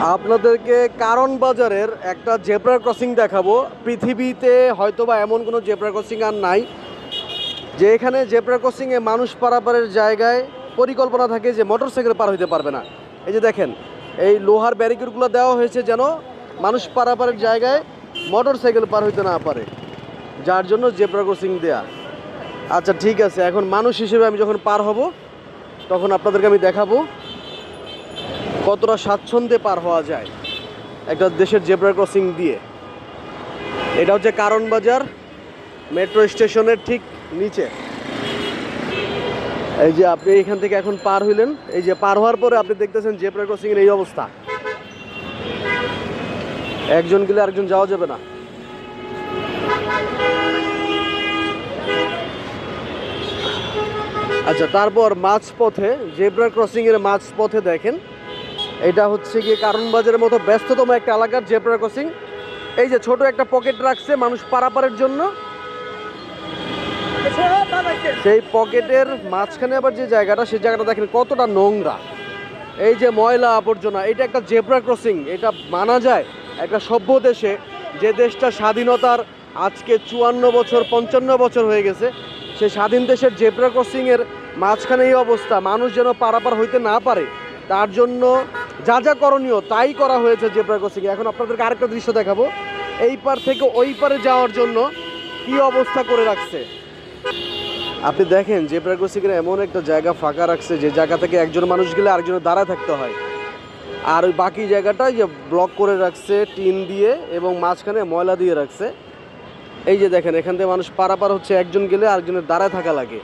আপনাদেরকে কারণ বাজারের একটা জেব্রা ক্রসিং দেখাবো। পৃথিবীতে হয়তোবা এমন কোনো জেব্রা ক্রসিং আর নাই যে এখানে জেব্রা ক্রসিংয়ে মানুষ পারাপারের জায়গায় পরিকল্পনা থাকে যে মোটরসাইকেল পার হইতে পারবে না। এই যে দেখেন, এই লোহার ব্যারিকেডগুলো দেওয়া হয়েছে যেন মানুষ পারাপারের জায়গায় মোটরসাইকেল পার হইতে না পারে, যার জন্য জেব্রা ক্রসিং দেয়া। আচ্ছা ঠিক আছে, এখন মানুষ হিসেবে আমি যখন পার হব তখন আপনাদেরকে আমি দেখাবো কতটা স্বাচ্ছন্দ্যে পার হওয়া যায় একটা দেশের জেব্রা ক্রসিং দিয়ে। এটা হচ্ছে কারণ বাজার মেট্রো স্টেশনের ঠিক নিচে। এই যে আপনি এখান থেকে এখন পার হইলেন, এই যে পার হওয়ার পরে আপনি দেখতেছেন জেব্রা ক্রসিং এর এই অবস্থা। একজন গেলে আরেকজন যাওয়া যাবে না। আচ্ছা, তারপর মাঝপথে জেব্রা ক্রসিং এর মাঝপথে দেখেন, এটা হচ্ছে গিয়ে কারণ বাজারের মতো ব্যস্ততম একটা এলাকার জেব্রা ক্রসিং। এই যে ছোট একটা পকেট রাখছে মানুষ পারাপারের জন্য, সেই পকেটের মাঝখানে আবার যে জায়গাটা, সেই জায়গাটা দেখেন কতটা নোংরা। এই যে ময়লা আবর্জনা, এটা একটা জেব্রা ক্রসিং। এটা মানা যায় একটা সভ্য দেশে, যে দেশটা স্বাধীনতার আজকে 54 বছর 55 বছর হয়ে গেছে, সেই স্বাধীন দেশের জেব্রা ক্রসিংয়ের মাঝখানে এই অবস্থা। মানুষ যেন পারাপার হইতে না পারে তার জন্য যা যা করণীয় তাই করা হয়েছে জেব্রা ক্রসিংয়ে। এখন আপনাদেরকে আরেকটা দৃশ্য দেখাবো, এই পার থেকে ওই পারে যাওয়ার জন্য কি অবস্থা করে রাখছে। আপনি দেখেন জেব্রা ক্রসিংয়ে এমন একটা জায়গা ফাঁকা রাখছে যে জায়গা থেকে একজন মানুষ গেলে আরেকজনের দাঁড়ায় থাকতে হয়, আর ওই বাকি জায়গাটা যে ব্লক করে রাখছে টিন দিয়ে এবং মাঝখানে ময়লা দিয়ে রাখছে। এই যে দেখেন, এখান থেকে মানুষ পারাপার হচ্ছে, একজন গেলে আরেকজনের দাঁড়ায় থাকা লাগে,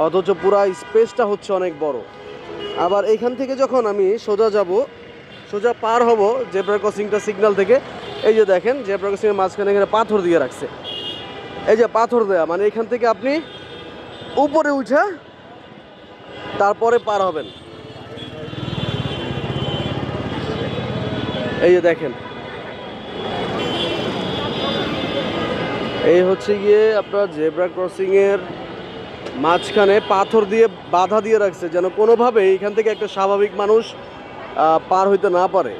অথচ পুরা স্পেসটা হচ্ছে অনেক বড়। আবার এইখান থেকে যখন আমি সোজা যাব, সোজা পার হব জেব্রা ক্রসিংটা সিগন্যাল থেকে, এই যে দেখেন জেব্রা ক্রসিংয়ের মাঝখানে এখানে পাথর দিয়ে রাখছে। এই যে পাথর দেয়া, মানে এখান থেকে আপনি উপরে উঠে তারপরে পার হবেন। এই যে দেখেন, এই হচ্ছে গিয়ে আপনার জেব্রা ক্রসিংয়ের মাঝখানে পাথর দিয়ে বাধা দিয়ে রাখছে যেন কোনোভাবে এইখান থেকে একটা স্বাভাবিক মানুষ পার হইতে না পারে।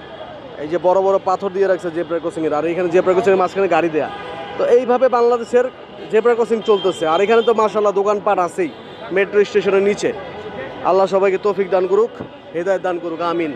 এই যে বড় বড় পাথর দিয়ে রাখছে জেব্রা ক্রসিংয়ের, আর এখানে জেব্রা ক্রসিংয়ের মাঝখানে গাড়ি দেয়া। তো এইভাবে বাংলাদেশের জেব্রা ক্রসিং চলতেছে। আর এখানে তো মাশাআল্লাহ দোকানপাট আছেই মেট্রো স্টেশনের নিচে। আল্লাহ সবাইকে তৌফিক দান করুক, হেদায়েত দান করুক, আমিন।